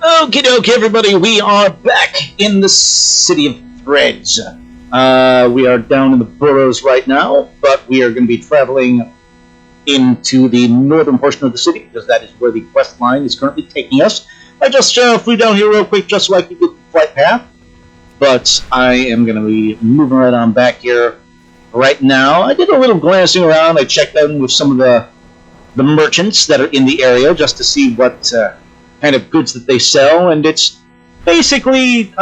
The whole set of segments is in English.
Okie dokie, everybody, we are back in the City of Threads. We are down in the boroughs right now, but we are going to be traveling into the northern portion of the city, because that is where the quest line is currently taking us. I just flew down here real quick just so I could get the flight path, but I am going to be moving right on back here right now. I did a little glancing around. I checked in with some of the merchants that are in the area just to see what kind of goods that they sell, and it's basically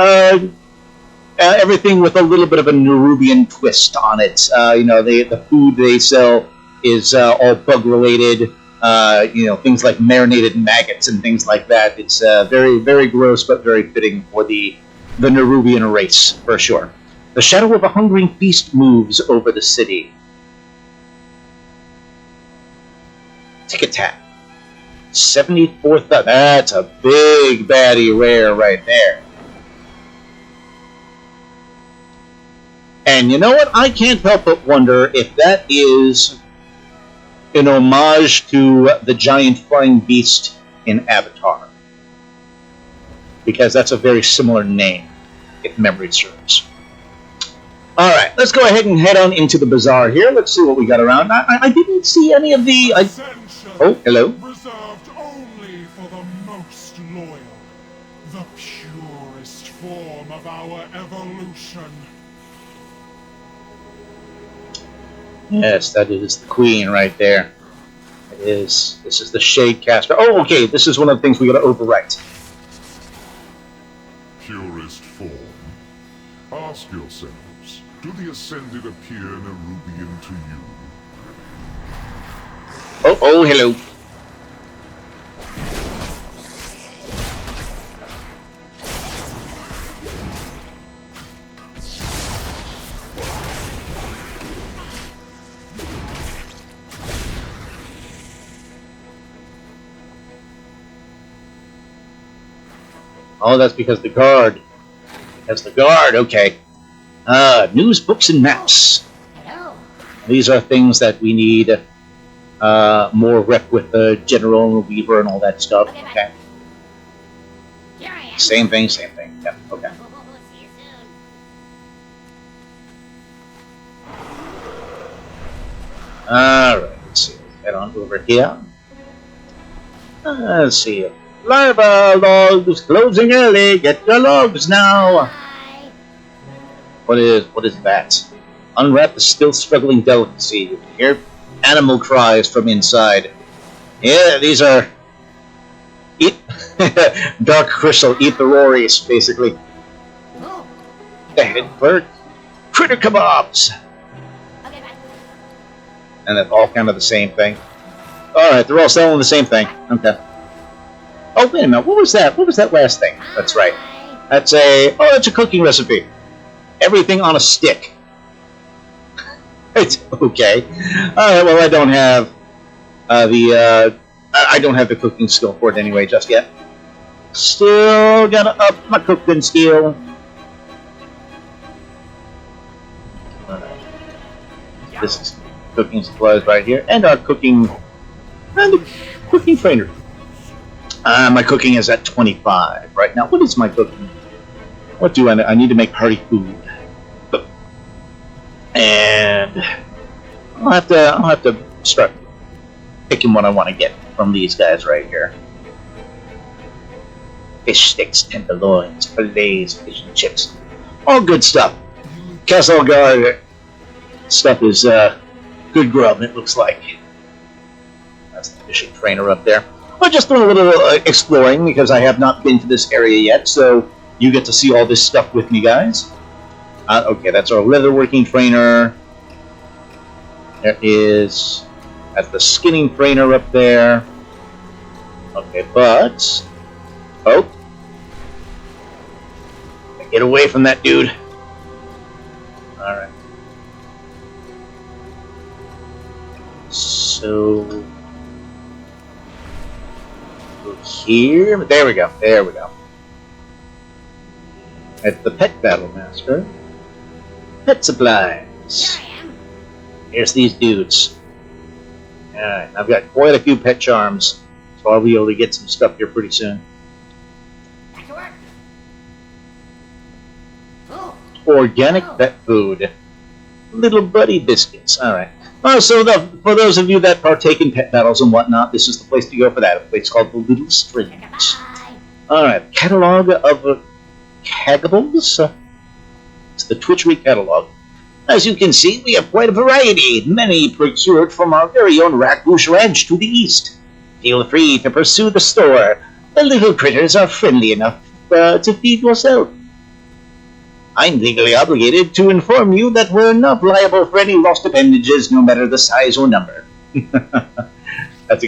everything with a little bit of a Nerubian twist on it. The food they sell is all bug related. Things like marinated maggots and things like that. It's very, very gross, but very fitting for the Nerubian race for sure. The shadow of a hungering beast moves over the city. Tick-a-tack. 74th. That's a big baddie rare right there. And you know what? I can't help but wonder if that is an homage to the giant flying beast in Avatar. Because that's a very similar name, if memory serves. Alright, let's go ahead and head on into the bazaar here. Let's see what we got around. I didn't see any of the... Oh, hello. Reserved only for the most loyal. The purest form of our evolution. Yes, that is the queen right there. It is. This is the shade caster. Oh, okay, this is one of the things we gotta overwrite. Purest form. Ask yourselves, do the Ascended appear Nerubian to you? Oh, hello. Oh, that's because the guard. That's the guard, okay. News, books, and maps. Hello. These are things that we need more rep with the General and the Weaver and all that stuff. Okay. Here I am. Same thing, same thing. Yep, okay. See you soon. Alright, let's see. Head on over here. Let's see. Larva logs closing early. Get your logs now. Bye. What is that? Unwrap the still struggling delicacy. You can hear animal cries from inside. Yeah, these are dark crystal, eat the rories, basically. Oh. The head for critter kebabs. Okay, bye. And that's all kind of the same thing. Alright, they're all selling the same thing. Okay. Oh, wait a minute. What was that? What was that last thing? That's right. That's a cooking recipe. Everything on a stick. It's okay. Alright, well, I don't have I don't have the cooking skill for it anyway just yet. Still gotta up my cooking skill. Alright. This is cooking supplies right here. And our cooking trainer. My cooking is at 25 right now. What is my cooking? What do I need to make hearty food. And I'll have to start picking what I want to get from these guys right here. Fish sticks, tenderloins, fillets, fish and chips. All good stuff. Castle Guard stuff is good grub, it looks like. That's the fishing trainer up there. I'm just doing a little exploring because I have not been to this area yet, so you get to see all this stuff with me, guys. Okay, that's our leatherworking trainer. That's the skinning trainer up there. Okay, but... Oh. Get away from that dude. Alright. So... Here, there we go. At the Pet Battle Master. Pet supplies. Here I am. Here's these dudes. Alright, I've got quite a few pet charms, so I'll be able to get some stuff here pretty soon. Organic pet food. Little buddy biscuits. Alright. Oh, so for those of you that partake in pet battles and whatnot, this is the place to go for that. A place called the Little Strings. Goodbye. Alright. Catalog of Cagables. It's the Twitchery catalog. As you can see, we have quite a variety, many procured from our very own Rakbush Ranch to the east. Feel free to pursue the store. The little critters are friendly enough to feed yourself. I'm legally obligated to inform you that we're not liable for any lost appendages, no matter the size or number. That's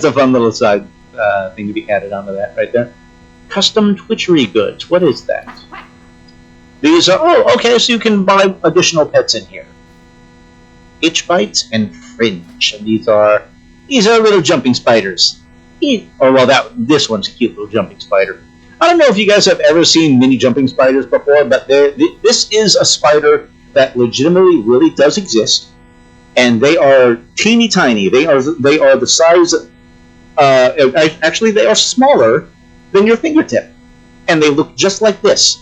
a fun little side thing to be added onto that right there. Custom Twitchery goods. What is that? What? These are, okay, so you can buy additional pets in here. Itch Bite and Fringe. And these are little jumping spiders. This one's a cute little jumping spider. I don't know if you guys have ever seen mini jumping spiders before, but this is a spider that legitimately really does exist. And they are teeny tiny. They are the size, actually they are smaller than your fingertip. And they look just like this.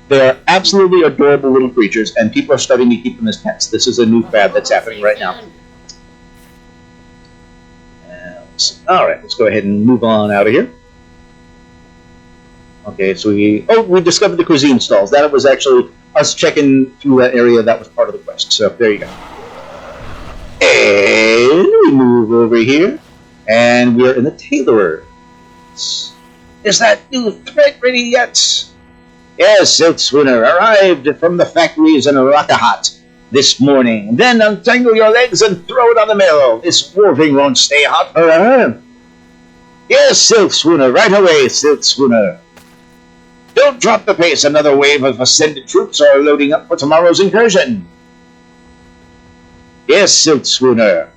They are absolutely adorable little creatures, and people are starting to keep them as pets. This is a new fad that's happening right now. Alright, let's go ahead and move on out of here. Okay, so we discovered the cuisine stalls. That was actually us checking through that area. That was part of the quest, so there you go. And we move over here, and we're in the tailorer. Is that new thread ready yet? Yes, Silk Swooner arrived from the factories in Xal'atath this morning. Then untangle your legs and throw it on the mill. This warping won't stay hot forever. Yes, Silk Swooner, right away, Silk Swooner. Don't drop the pace. Another wave of ascended troops are loading up for tomorrow's incursion. Yes, Silk Swooner.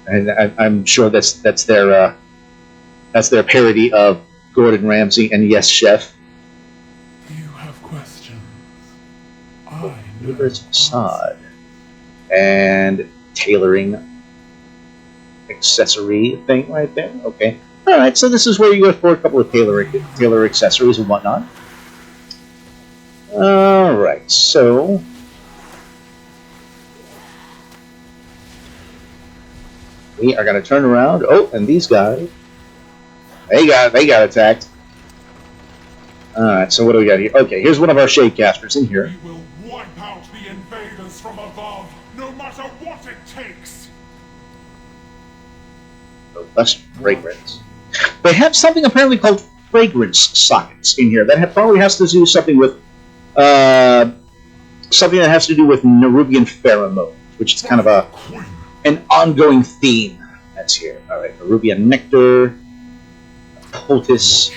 And I'm sure that's their parody of Gordon Ramsay and Yes Chef. You have questions. I know. Facade and tailoring accessory thing right there. Okay. All right. So this is where you go for a couple of tailor accessories and whatnot. All right. So we are going to turn around. Oh, and these guys. They got attacked. Alright, so what do we got here? Okay, here's one of our Shadecasters in here. We will wipe out the invaders from above, no matter what it takes. Robust fragrance. They have something apparently called fragrance sockets in here. That probably has to do something with something that has to do with Nerubian pheromones, which is kind of an ongoing theme that's here. Alright, Nerubian nectar. Poultice,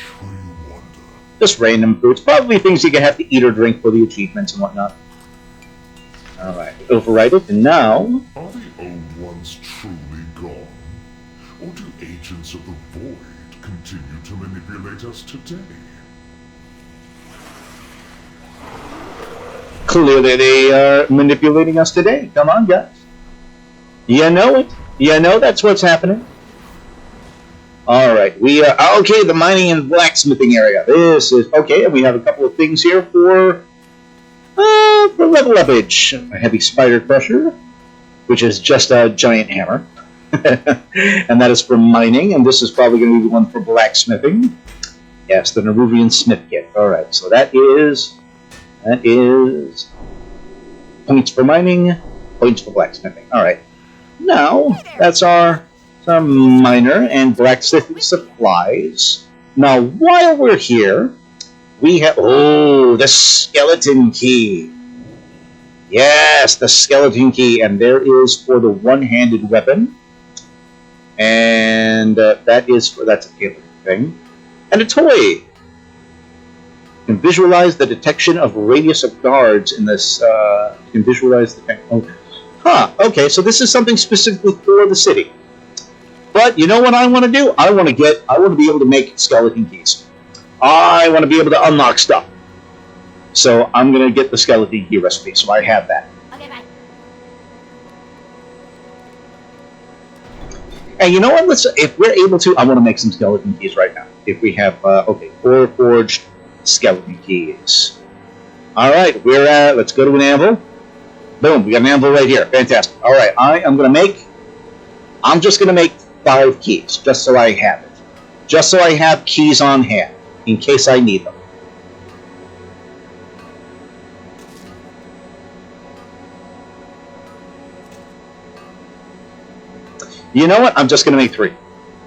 just random foods, probably things you can have to eat or drink for the achievements and whatnot. Alright, override it, and now... Are the old ones truly gone? Or do agents of the Void continue to manipulate us today? Clearly they are manipulating us today. Come on, guys. You know it. You know that's what's happening. Alright, we are... Okay, the mining and blacksmithing area. This is... Okay, and we have a couple of things here for level upage. A heavy spider crusher, which is just a giant hammer. And that is for mining, and this is probably going to be the one for blacksmithing. Yes, the Nerubian smith kit. Alright, so that is points for mining, points for blacksmithing. Alright, now that's our miner and blacksmithing supplies. Now, while we're here, we have... Oh, the skeleton key. Yes, the skeleton key. And there is for the one-handed weapon. And that's a tailored thing. And a toy. You can visualize the detection of radius of guards in this... you can visualize the... Oh. Huh, okay, so this is something specifically for the city. But you know what I want to do? I want to be able to make skeleton keys. I want to be able to unlock stuff. So I'm going to get the skeleton key recipe, so I have that. Okay, bye. And you know what? If we're able to, I want to make some skeleton keys right now. If we have, okay, 4 forged skeleton keys. All right, we're at. Let's go to an anvil. Boom, we got an anvil right here. Fantastic. All right, I'm just gonna make 5 keys, just so I have it. Just so I have keys on hand, in case I need them. You know what? I'm just gonna make 3.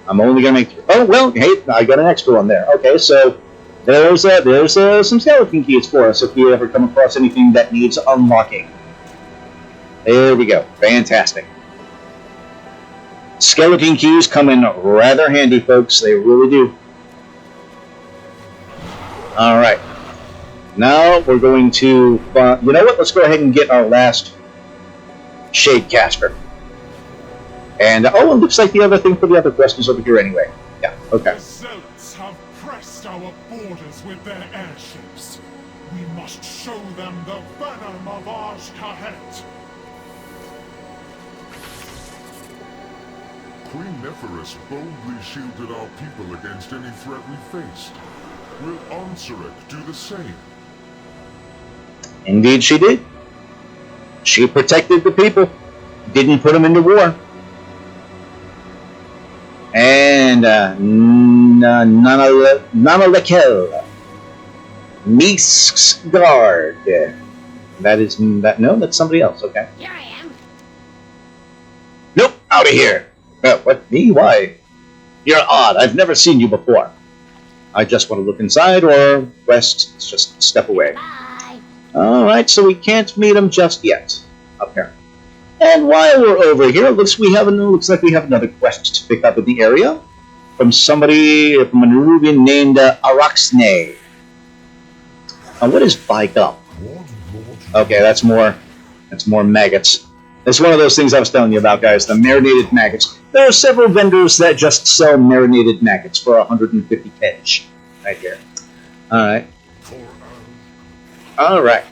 I'm only gonna make 3. Oh, well, hey, I got an extra one there. Okay, so there's some skeleton keys for us if we ever come across anything that needs unlocking. There we go. Fantastic. Skeleton keys come in rather handy, folks. They really do. Alright. Now we're going to... you know what? Let's go ahead and get our last Shadecaster. And, oh, it looks like the other thing for the other quest is over here anyway. Yeah, okay. The Zealots have pressed our borders with their airships. We must show them the venom of Kahet. Queen Neferis boldly shielded our people against any threat we faced. Will Ansurak do the same? Indeed she did. She protected the people. Didn't put them into war. And Nanalekel, Misk's guard. That is that. No, that's somebody else. Okay. Here I am. Nope, out of here. What, me? Why? You're odd. I've never seen you before. I just want to look inside, or West, just step away. Bye. Alright, so we can't meet him just yet. Apparently. And while we're over here, looks like we have another quest to pick up in the area. From somebody, from a Nerubian named Araxne. What is bike up? Okay, that's more maggots. It's one of those things I was telling you about, guys, the marinated maggots. There are several vendors that just sell marinated maggots for 150 pitch. Right here. Alright. Alright.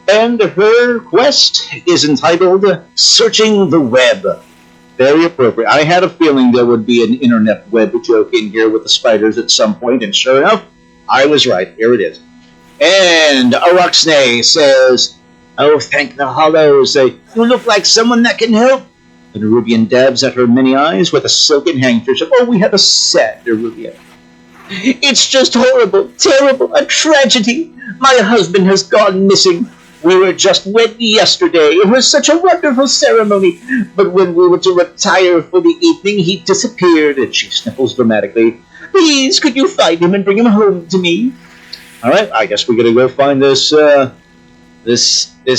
And her quest is entitled Searching the Web. Very appropriate. I had a feeling there would be an internet web joke in here with the spiders at some point, and sure enough, I was right. Here it is. And Araxne says, "Oh, thank the hollows. You look like someone that can help." The Nerubian dabs at her many eyes with a silken handkerchief. "Oh, we have a sad Nerubian. It's just horrible, terrible, a tragedy. My husband has gone missing. We were just wed yesterday. It was such a wonderful ceremony. But when we were to retire for the evening, he disappeared." And she sniffles dramatically. "Please, could you find him and bring him home to me?" All right, I guess we're gonna go find this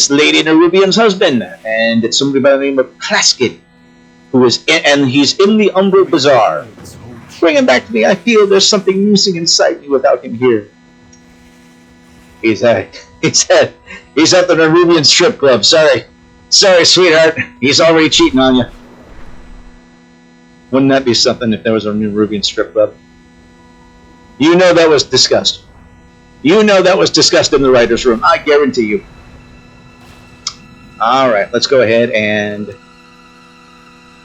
lady Nerubian's husband, and it's somebody by the name of Klaskid, he's in the Umbral Bazaar. "Bring him back to me. I feel there's something missing inside me without him here." He's at the Nerubian strip club. Sorry, sweetheart. He's already cheating on you. Wouldn't that be something if there was a Nerubian strip club? You know that was discussed. You know that was discussed in the writer's room. I guarantee you. Alright, let's go ahead and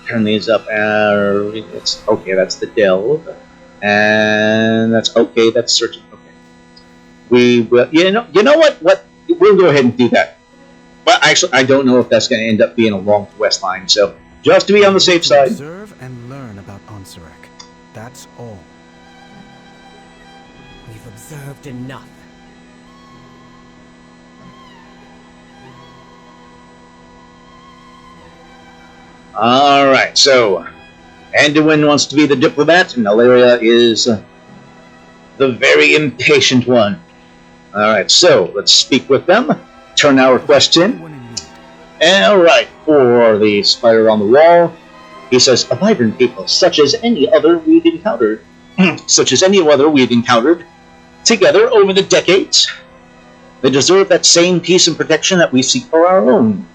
turn these up. It's okay, that's the delve. And that's okay, that's searching. Okay. We will, you know what? We'll go ahead and do that. But actually, I don't know if that's going to end up being a long quest line, so just to be on the safe side. Observe and learn about Ansurak. That's all. We've observed enough. Alright, so Anduin wants to be the diplomat, and Alaria is the very impatient one. Alright, so let's speak with them, turn our quest in. Alright, for the spider on the wall, he says, "A vibrant people, such as any other we've encountered, together over the decades. They deserve that same peace and protection that we seek for our own.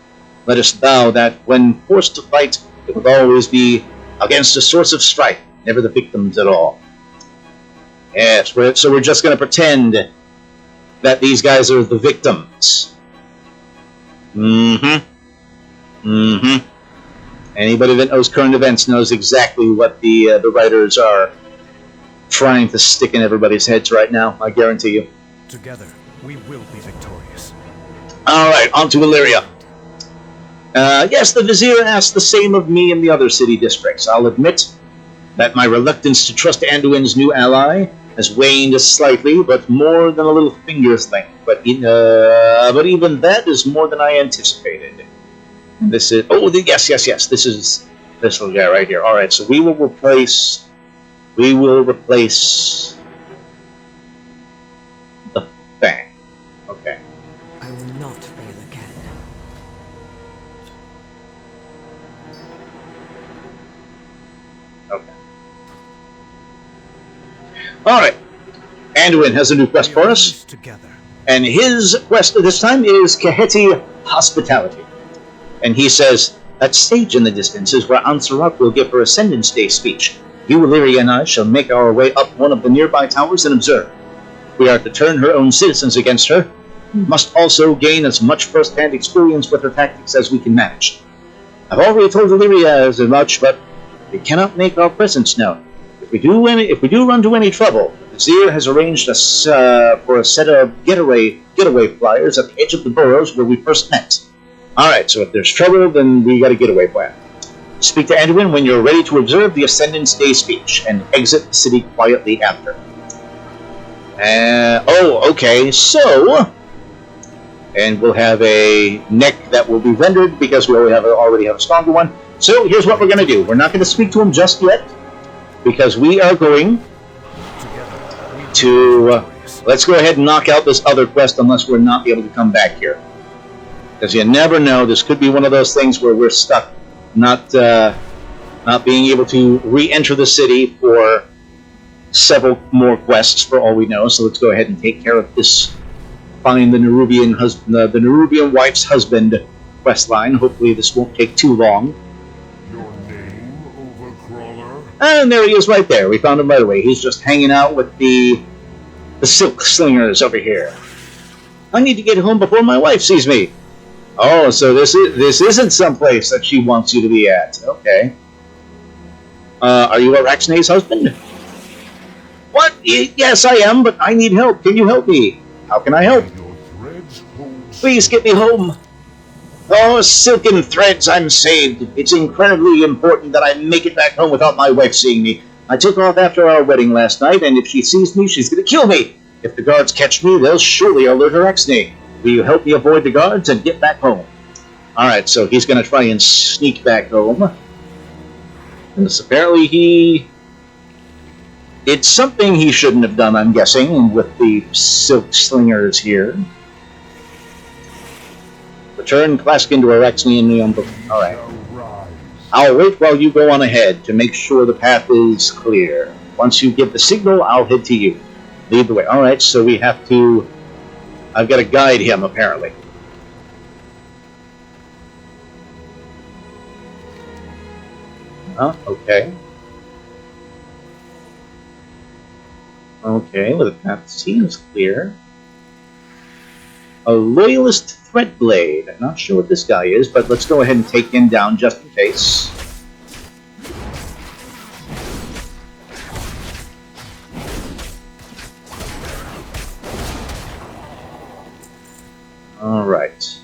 Let us vow that when forced to fight, it will always be against a source of strife, never the victims at all." Yes, so we're just going to pretend that these guys are the victims. Anybody that knows current events knows exactly what the writers are trying to stick in everybody's heads right now, I guarantee you. Together, we will be victorious. Alright, on to Illyria. Yes, the Vizier asked the same of me and the other city districts. I'll admit that my reluctance to trust Anduin's new ally has waned slightly, but more than a little finger's length. But even that is more than I anticipated. And this is... Oh, yes. This is this little guy right here. Alright, so we will replace... the Fang. Okay. I will not fail again. Okay. Alright. Anduin has a new quest for us. Together. And his quest this time is Kaheti Hospitality. And he says, that stage in the distance is where Ansurak will give her Ascendance Day speech. You, Illyria, and I shall make our way up one of the nearby towers and observe. We are to turn her own citizens against her. We must also gain as much first-hand experience with her tactics as we can manage. I've already told Illyria as much, but we cannot make our presence known. If we do run into any trouble, the Vizier has arranged for a set of getaway flyers at the edge of the burrows where we first met. Alright, so if there's trouble, then we got a getaway plan. Speak to Anduin when you're ready to observe the Ascendance Day speech, and exit the city quietly after. Okay, so... And we'll have a neck that will be rendered, because we already have a stronger one. So, here's what we're going to do. We're not going to speak to him just yet, because we are going to... let's go ahead and knock out this other quest, unless we're not able to come back here. Because you never know, this could be one of those things where we're stuck, not being able to re-enter the city for several more quests, for all we know. So let's go ahead and take care of this. Find the Nerubian the Nerubian wife's husband quest line. Hopefully, this won't take too long. Your name, Overcrawler? And there he is, right there. We found him right away. He's just hanging out with the silk slingers over here. I need to get home before my wife sees me. Oh, so this isn't someplace that she wants you to be at. Okay. Are you Araxne's husband? What? Yes, I am, but I need help. Can you help me? How can I help? Your threads hold Please get me home. Oh, silken threads, I'm saved. It's incredibly important that I make it back home without my wife seeing me. I took off after our wedding last night, and if she sees me, she's going to kill me. If the guards catch me, they'll surely alert Araxne. Will you help me avoid the guards and get back home? Alright, so he's going to try and sneak back home. And this, apparently he... It's something he shouldn't have done, I'm guessing, with the silk slingers here. Return Klaskin to Araxne and Neon. Alright. I'll wait while you go on ahead to make sure the path is clear. Once you give the signal, I'll head to you. Lead the way. Alright, so we have to... I've got to guide him, apparently. Okay. Okay, well, the path seems clear. A Loyalist Threadblade. I'm not sure what this guy is, but let's go ahead and take him down just in case. Alright.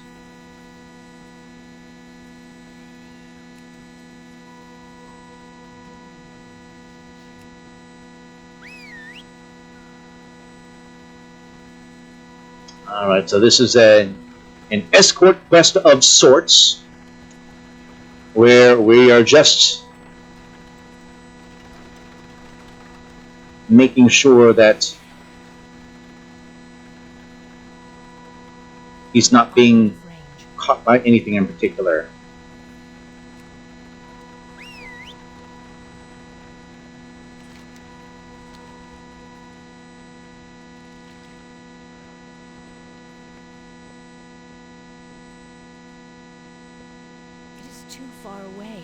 Alright, so this is an escort quest of sorts, where we are just making sure that he's not being caught by anything in particular. It is too far away.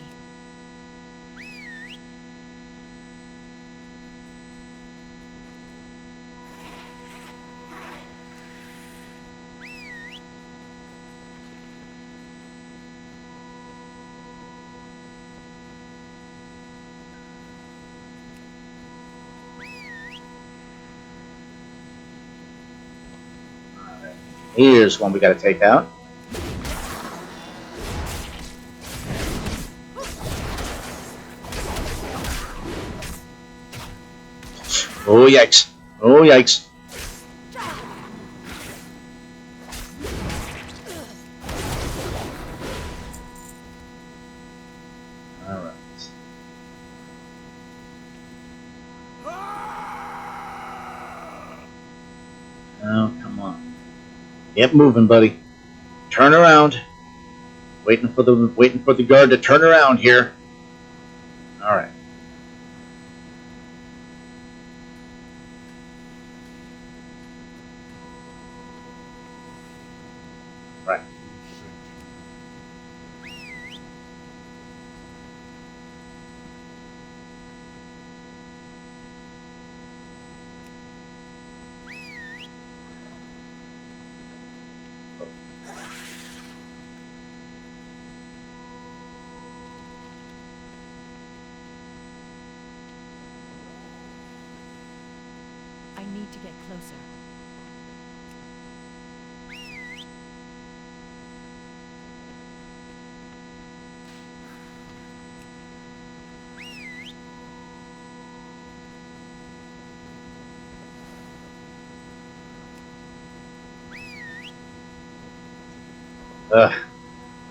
Here's one we gotta take out. Oh, yikes. Oh, yikes. Alright. Oh, come on. Get moving, buddy. Turn around. Waiting for the guard to turn around here. Alright. Right. I need to get closer.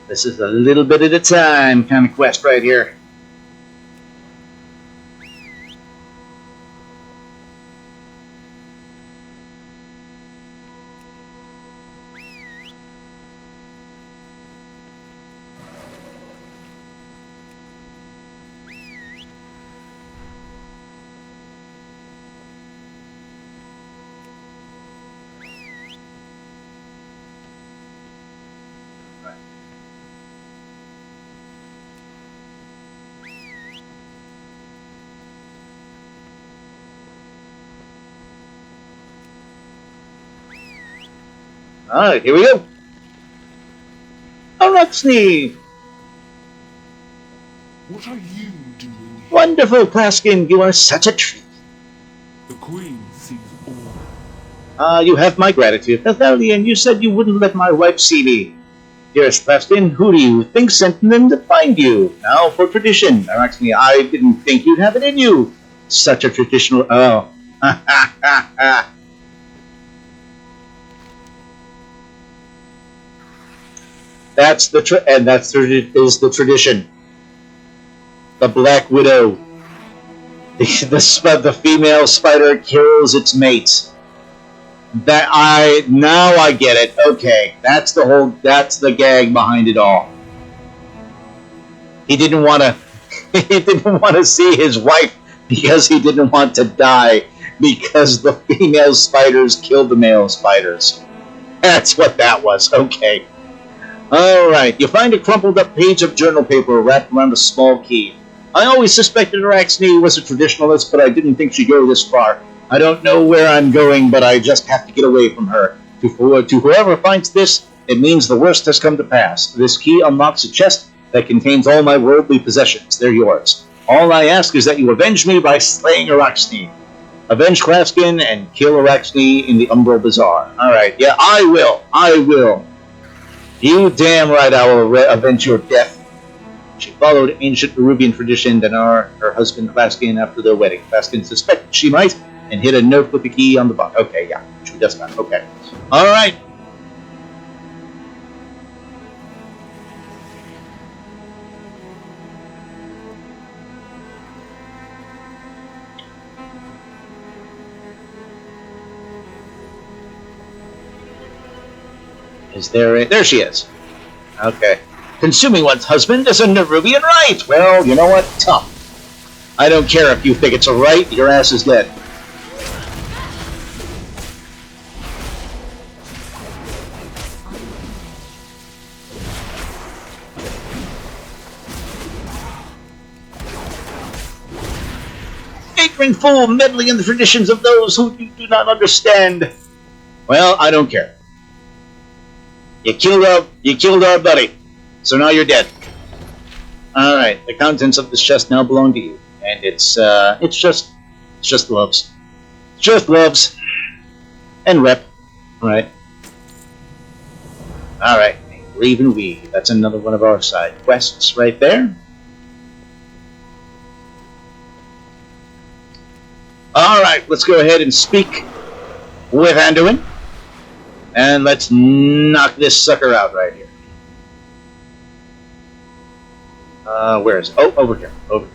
This is a little bit at a time kind of quest right here. Alright, here we go. Araxni! What are you doing here? Wonderful, Plaskin. You are such a treat. The Queen sees all. You have my gratitude. Nathalian, you said you wouldn't let my wife see me. Dearest Plaskin, who do you think sent them to find you? Now for tradition. Araxni, I didn't think you'd have it in you. Such a traditional... Oh. Ha ha ha ha. That's the the tradition. The Black Widow. The female spider kills its mate. Now I get it. Okay, that's the gag behind it all. He didn't want to see his wife because he didn't want to die because the female spiders killed the male spiders. That's what that was. Okay. Alright, you find a crumpled up page of journal paper wrapped around a small key. I always suspected Araxni was a traditionalist, but I didn't think she'd go this far. I don't know where I'm going, but I just have to get away from her. To whoever finds this, it means the worst has come to pass. This key unlocks a chest that contains all my worldly possessions. They're yours. All I ask is that you avenge me by slaying Araxni. Avenge Plaskin and kill Araxni in the Umbral Bazaar. Alright, yeah, I will. I will. You damn right I will avenge your death. She followed ancient Nerubian tradition and her husband Plaskin after their wedding. Plaskin suspected she might and hid a note with the key on the box. Okay, yeah, she does not. Okay. Alright. Is there there she is. Okay. Consuming one's husband is a Nerubian right! Well, you know what? Tough. I don't care if you think it's a right, your ass is dead. Ignorant fool meddling in the traditions of those who you do not understand. Well, I don't care. You killed our buddy. So now you're dead. Alright, the contents of this chest now belong to you. And it's just gloves. Just gloves. And rep. Alright. Alright, Raven We. That's another one of our side quests right there. Alright, let's go ahead and speak with Anduin. And let's knock this sucker out right here. Where is it? Oh, over here. Over here.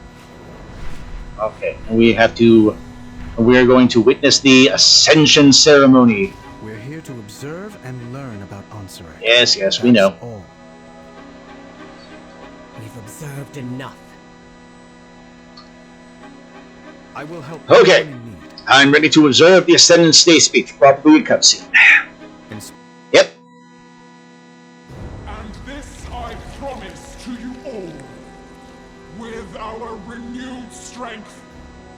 Okay, and we have to... We're going to witness the Ascension ceremony. We're here to observe and learn about Ansurak. Yes, yes, we know. That's all. We've observed enough. I will help Okay. anyone in need. I'm ready to observe the Ascendant State speech, probably a cutscene. Ins- Yep. And this I promise to you all. With our renewed strength,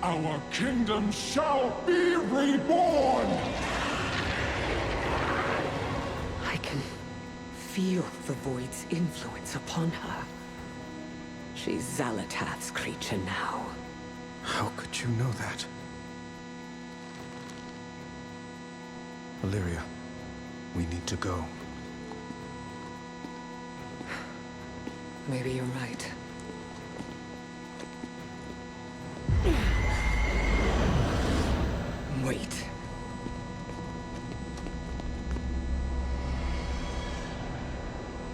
our kingdom shall be reborn! I can feel the Void's influence upon her. She's Xal'atath's creature now. How could you know that? Illyria, we need to go. Maybe you're right. Wait.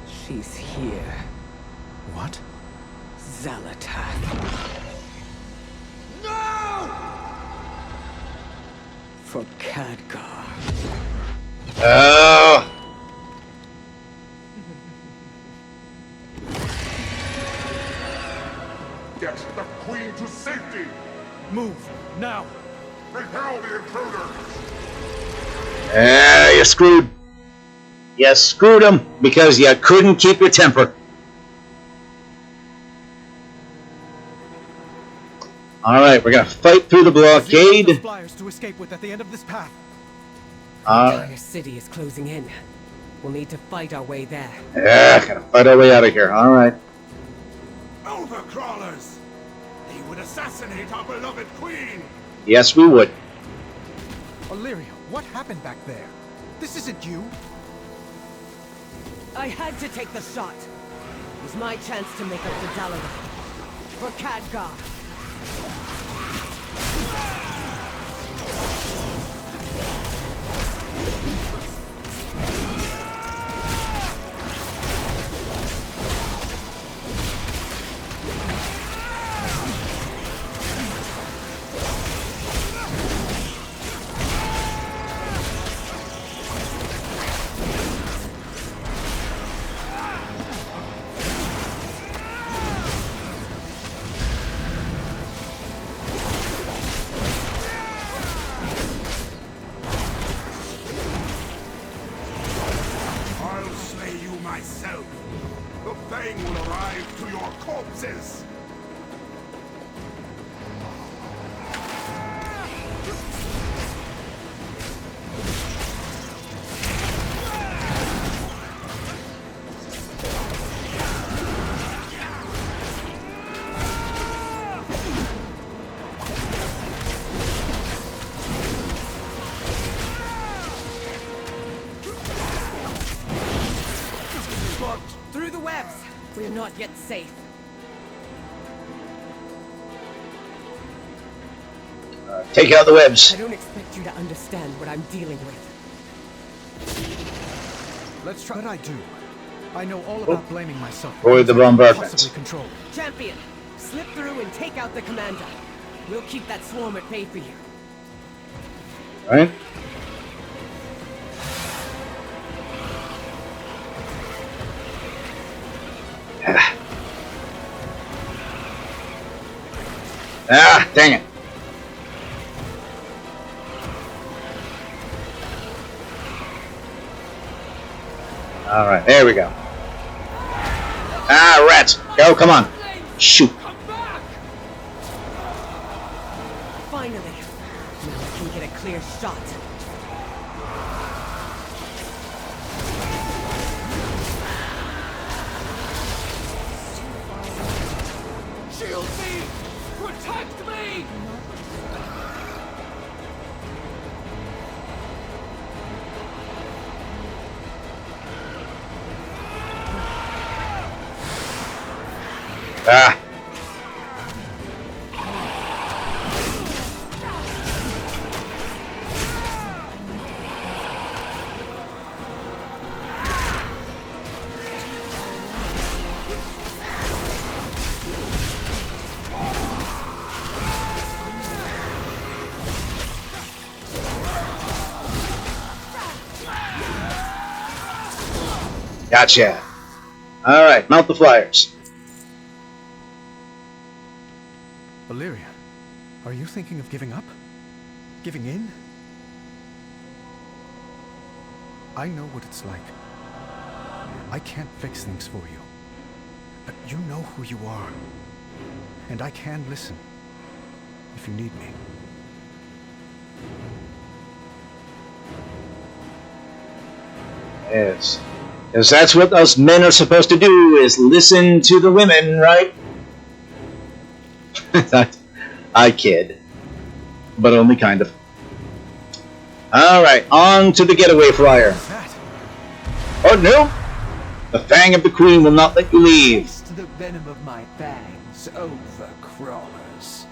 She's here. What? Xal'atath. For Khadgar. Oh. Get the Queen to safety! Move, now! Repel the intruder! You screwed. You screwed him because you couldn't keep your temper. Alright, we're gonna fight through the blockade. Flyers to escape with at the end of this path. The entire city is closing in. We'll need to fight our way there. Yeah, gotta fight our way out of here. Alright. Overcrawlers! They would assassinate our beloved queen! Yes, we would. Illyria, what happened back there? This isn't you. I had to take the shot. It was my chance to make up to Xal'atath. For Khadgar. I'll slay you myself. The Fang will arrive to your corpses. Through the webs! We're not yet safe. Take out the webs. I don't expect you to understand what I'm dealing with. Let's try. But I do. I know all about blaming myself. Avoid the bombardment. Possibly control. Champion, slip through and take out the commander. We'll keep that swarm at bay for you. Alright. Ah, dang it. Alright, there we go. Ah, rats. Go, come on. Shoot. Finally. Now I can get a clear shot. Shield me! Protect me! Ah. Gotcha. All right, mount the flyers. Illyria, are you thinking of giving up? Giving in? I know what it's like. I can't fix things for you. But you know who you are. And I can listen. If you need me. Yes. Because that's what us men are supposed to do, is listen to the women, right? I kid. But only kind of. Alright, on to the getaway flyer. Oh no! The fang of the queen will not let you leave. Taste the venom of my fangs, overcrawlers.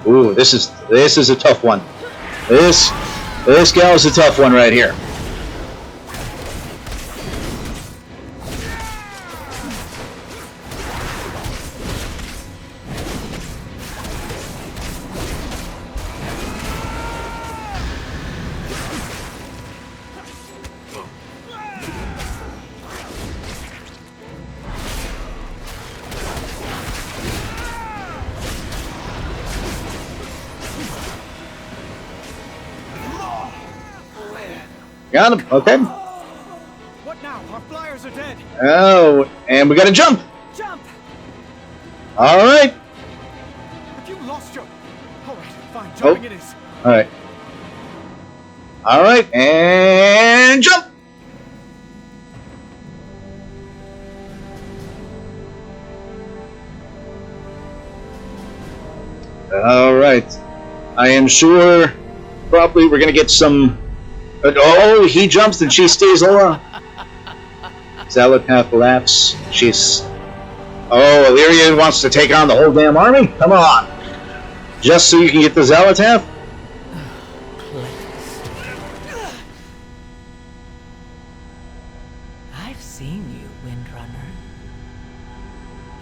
Ooh, this is a tough one. This gal's a tough one right here. Got him. Okay. What now? Our flyers are dead. Oh, and we gotta jump. Jump! All right. Have you lost your... Alright, fine. Jumping it is. All right. All right, and jump. All right. I am sure probably we're going to get some... Oh, he jumps and she stays alone. Xal'atath laughs. She's... Oh, Illyria wants to take on the whole damn army? Come on. Just so you can get the Xal'atath? I've seen you, Windrunner.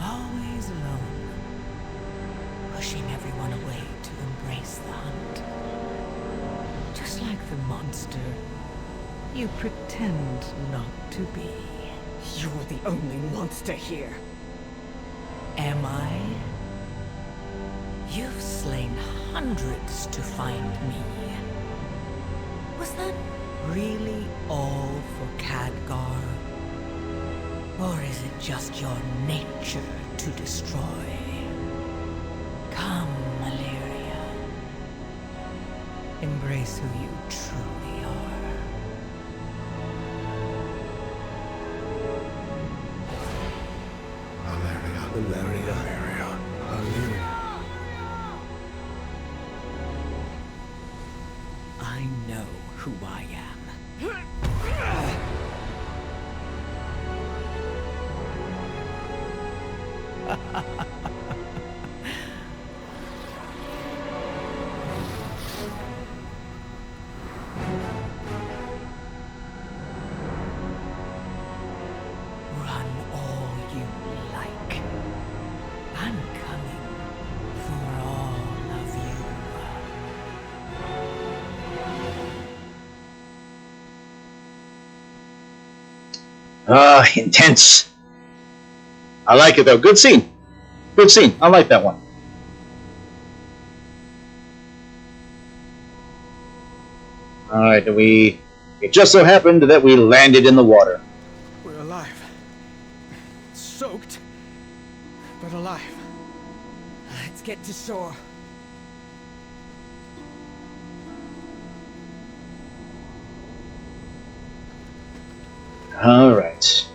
Always alone. Pushing everyone away to embrace the hunt. Just like the monster you pretend not to be. You're the only monster here. Am I? You've slain hundreds to find me. Was that really all for Khadgar? Or is it just your nature to destroy? Come, Illyria. Embrace who you truly are. I know who I am. Run all you like. I'm coming for all of you. Intense. I like it though. Good scene. Good scene. I like that one. Alright, it just so happened that we landed in the water. We're alive. Soaked, but alive. Let's get to shore. Alright.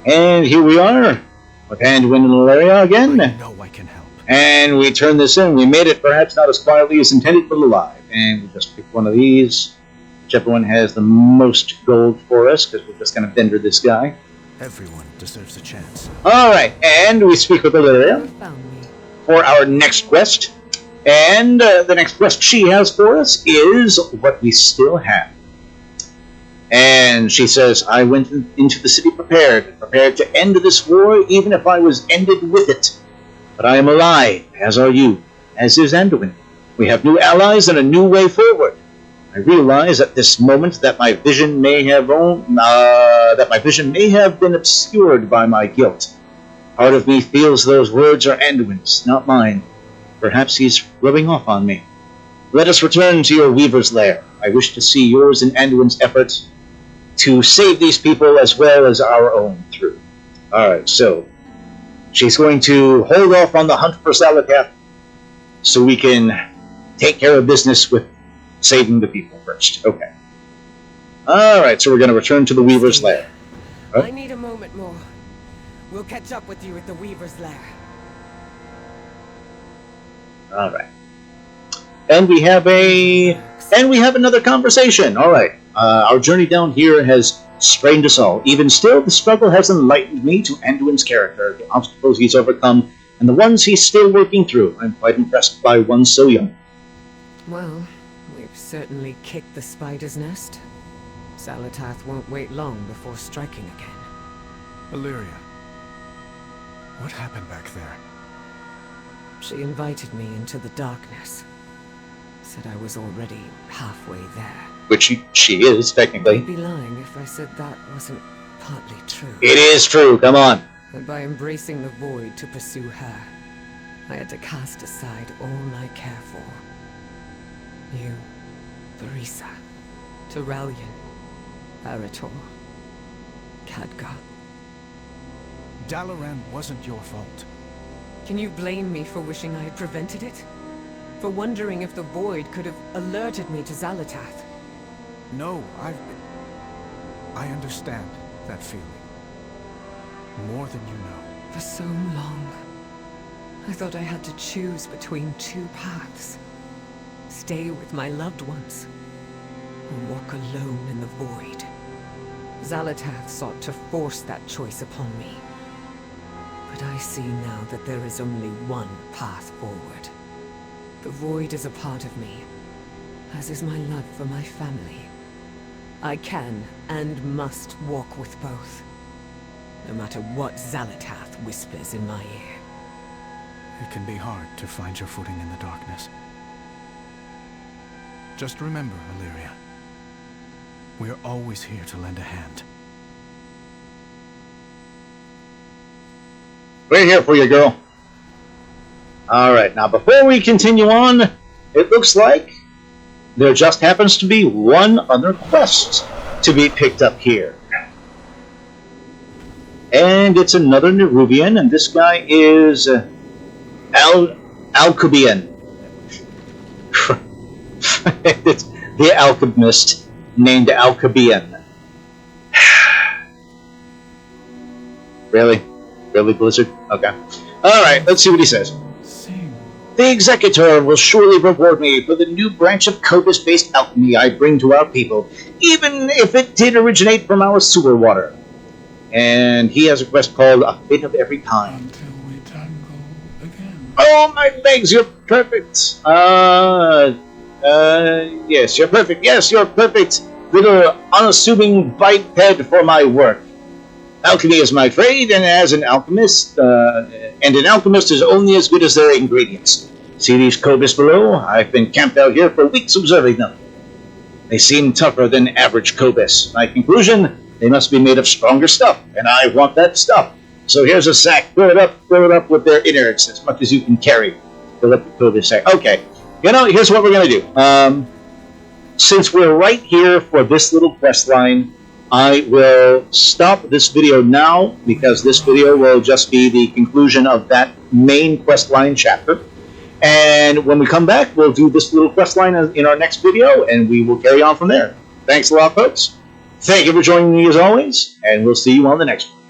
And here we are, with Anduin and Illyria again. I know I can help. And we turn this in. We made it perhaps not as quietly as intended, but alive. And we just pick one of these, whichever one has the most gold for us, because we're just going to vendor this guy. Everyone deserves a chance. Alright, and we speak with Illyria for our next quest. And the next quest she has for us is what we still have. And she says, I went into the city prepared to end this war, even if I was ended with it. But I am alive, as are you, as is Anduin. We have new allies and a new way forward. I realize at this moment that my vision may have been obscured by my guilt. Part of me feels those words are Anduin's, not mine. Perhaps he's rubbing off on me. Let us return to your Weaver's Lair. I wish to see yours and Anduin's efforts to save these people as well as our own through. Alright, so she's going to hold off on the hunt for Xal'atath so we can take care of business with saving the people first. Okay. Alright, so we're going to return to the Weaver's Lair. I need a moment more. We'll catch up with you at the Weaver's Lair. Alright. And we have another conversation. Alright. Our journey down here has strained us all. Even still, the struggle has enlightened me to Anduin's character, the obstacles he's overcome, and the ones he's still working through. I'm quite impressed by one so young. Well, we've certainly kicked the spider's nest. Xal'atath won't wait long before striking again. Illyria, what happened back there? She invited me into the darkness. Said I was already halfway there. Which she is, technically. I'd be lying if I said that wasn't partly true. It is true, come on. And by embracing the void to pursue her, I had to cast aside all I care for. You, Theresa, Turalyon, Arator, Khadgar. Dalaran wasn't your fault. Can you blame me for wishing I had prevented it? For wondering if the void could have alerted me to Xal'atath? No, I understand that feeling. More than you know. For so long, I thought I had to choose between two paths. Stay with my loved ones, or walk alone in the void. Xal'atath sought to force that choice upon me. But I see now that there is only one path forward. The void is a part of me, as is my love for my family. I can and must walk with both, no matter what Xal'atath whispers in my ear. It can be hard to find your footing in the darkness. Just remember, Illyria, we're always here to lend a hand. We're here for you, girl. Alright, now before we continue on, it looks like there just happens to be one other quest to be picked up here. And it's another Nerubian, and this guy is Alcubian. It's the alchemist named Alcubian. Really? Really, Blizzard? Okay. Alright, let's see what he says. The Executor will surely reward me for the new branch of Cobus-based alchemy I bring to our people, even if it did originate from our sewer water. And he has a quest called A Bit of Every Kind. Until we tangle again. Oh, my legs, you're perfect. Yes, you're perfect. Yes, you're perfect. Little unassuming biped for my work. Alchemy is my trade, and as an alchemist, and an alchemist is only as good as their ingredients. See these Cobus below? I've been camped out here for weeks observing them. They seem tougher than average Cobus. My conclusion, they must be made of stronger stuff, and I want that stuff. So here's a sack. Fill it up with their innards, as much as you can carry. Fill up the Cobus sack. Okay, here's what we're going to do. Since we're right here for this little quest line, I will stop this video now, because this video will just be the conclusion of that main questline chapter. And when we come back, we'll do this little questline in our next video, and we will carry on from there. Thanks a lot, folks. Thank you for joining me as always, and we'll see you on the next one.